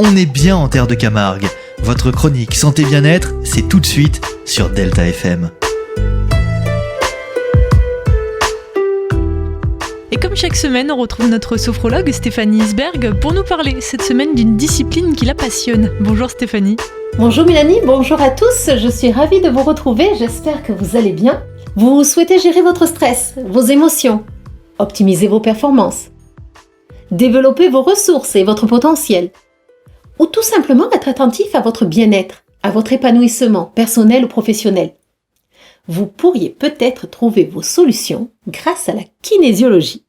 On est bien en terre de Camargue. Votre chronique Santé Bien-être, c'est tout de suite sur Delta FM. Et comme chaque semaine, on retrouve notre sophrologue Stéphanie Isberg pour nous parler cette semaine d'une discipline qui la passionne. Bonjour Stéphanie. Bonjour Mélanie, bonjour à tous, je suis ravie de vous retrouver, j'espère que vous allez bien. Vous souhaitez gérer votre stress, vos émotions, optimiser vos performances, développer vos ressources et votre potentiel, ou tout simplement être attentif à votre bien-être, à votre épanouissement personnel ou professionnel. Vous pourriez peut-être trouver vos solutions grâce à la kinésiologie.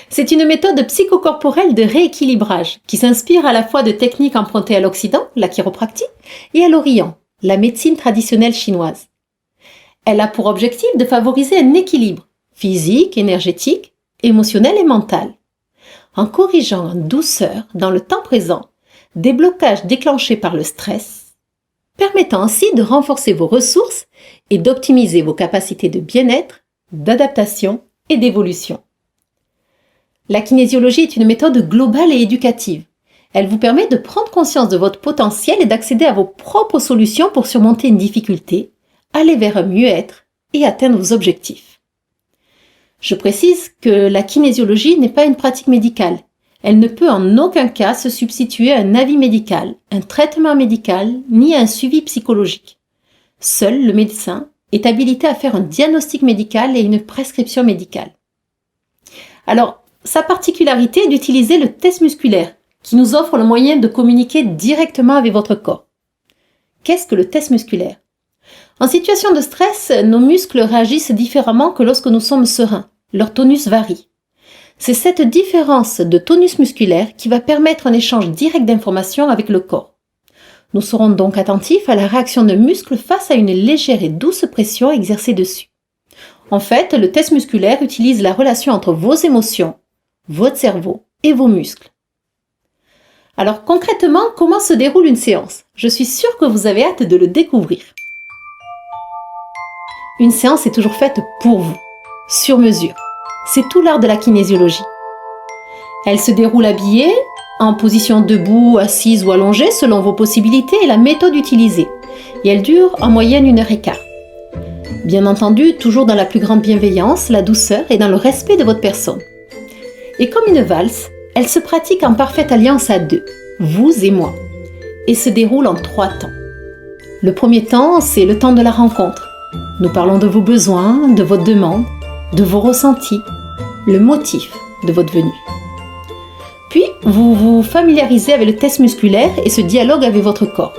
C'est une méthode psychocorporelle de rééquilibrage qui s'inspire à la fois de techniques empruntées à l'Occident, la chiropractie, et à l'Orient, la médecine traditionnelle chinoise. Elle a pour objectif de favoriser un équilibre physique, énergétique, émotionnel et mental, en corrigeant en douceur, dans le temps présent, des blocages déclenchés par le stress, permettant ainsi de renforcer vos ressources et d'optimiser vos capacités de bien-être, d'adaptation et d'évolution. La kinésiologie est une méthode globale et éducative. Elle vous permet de prendre conscience de votre potentiel et d'accéder à vos propres solutions pour surmonter une difficulté, aller vers un mieux-être et atteindre vos objectifs. Je précise que la kinésiologie n'est pas une pratique médicale. Elle ne peut en aucun cas se substituer à un avis médical, un traitement médical, ni à un suivi psychologique. Seul le médecin est habilité à faire un diagnostic médical et une prescription médicale. Alors, sa particularité est d'utiliser le test musculaire, qui nous offre le moyen de communiquer directement avec votre corps. Qu'est-ce que le test musculaire ? En situation de stress, nos muscles réagissent différemment que lorsque nous sommes sereins. Leur tonus varie. C'est cette différence de tonus musculaire qui va permettre un échange direct d'informations avec le corps. Nous serons donc attentifs à la réaction de muscles face à une légère et douce pression exercée dessus. En fait, le test musculaire utilise la relation entre vos émotions, votre cerveau et vos muscles. Alors concrètement, comment se déroule une séance ? Je suis sûre que vous avez hâte de le découvrir. Une séance est toujours faite pour vous, sur mesure. C'est tout l'art de la kinésiologie. Elle se déroule habillée, en position debout, assise ou allongée selon vos possibilités et la méthode utilisée. Et elle dure en moyenne 1h15. Bien entendu, toujours dans la plus grande bienveillance, la douceur et dans le respect de votre personne. Et comme une valse, elle se pratique en parfaite alliance à deux, vous et moi, et se déroule en 3 temps. Le premier temps, c'est le temps de la rencontre. Nous parlons de vos besoins, de votre demande, de vos ressentis, le motif de votre venue. Puis, vous vous familiarisez avec le test musculaire et ce dialogue avec votre corps.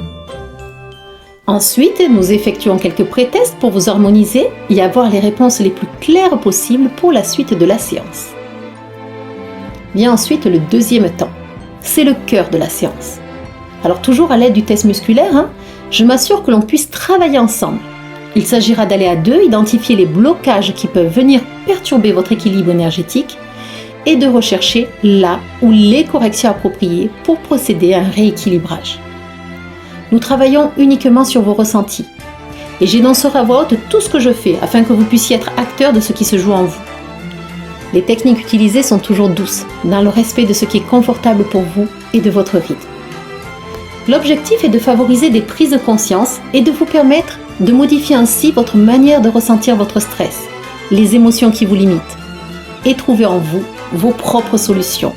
Ensuite, nous effectuons quelques pré-tests pour vous harmoniser et avoir les réponses les plus claires possibles pour la suite de la séance. Vient ensuite le deuxième temps. C'est le cœur de la séance. Alors toujours à l'aide du test musculaire, je m'assure que l'on puisse travailler ensemble. Il s'agira d'aller à deux, identifier les blocages qui peuvent venir perturber votre équilibre énergétique et de rechercher là où les corrections appropriées pour procéder à un rééquilibrage. Nous travaillons uniquement sur vos ressentis et j'énoncerai à voix haute tout ce que je fais afin que vous puissiez être acteur de ce qui se joue en vous. Les techniques utilisées sont toujours douces, dans le respect de ce qui est confortable pour vous et de votre rythme. L'objectif est de favoriser des prises de conscience et de vous permettre de modifier ainsi votre manière de ressentir votre stress, les émotions qui vous limitent, et trouver en vous vos propres solutions.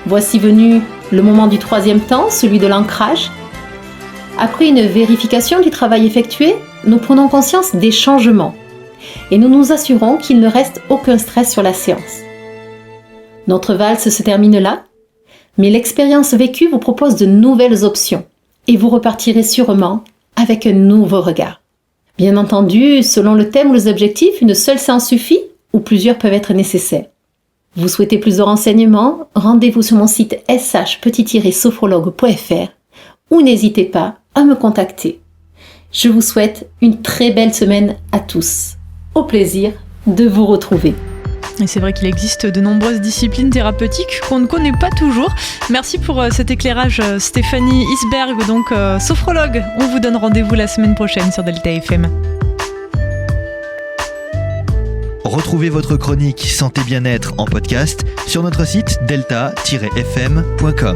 Voici venu le moment du troisième temps, celui de l'ancrage. Après une vérification du travail effectué, nous prenons conscience des changements et nous nous assurons qu'il ne reste aucun stress sur la séance. Notre valse se termine là, mais l'expérience vécue vous propose de nouvelles options et vous repartirez sûrement avec un nouveau regard. Bien entendu, selon le thème ou les objectifs, une seule séance suffit ou plusieurs peuvent être nécessaires. Vous souhaitez plus de renseignements ? Rendez-vous sur mon site sh-sophrologue.fr ou n'hésitez pas à me contacter. Je vous souhaite une très belle semaine à tous. Au plaisir de vous retrouver. Et c'est vrai qu'il existe de nombreuses disciplines thérapeutiques qu'on ne connaît pas toujours. Merci pour cet éclairage Stéphanie Isberg, donc sophrologue. On vous donne rendez-vous la semaine prochaine sur Delta FM. Retrouvez votre chronique Santé Bien-être en podcast sur notre site delta-fm.com.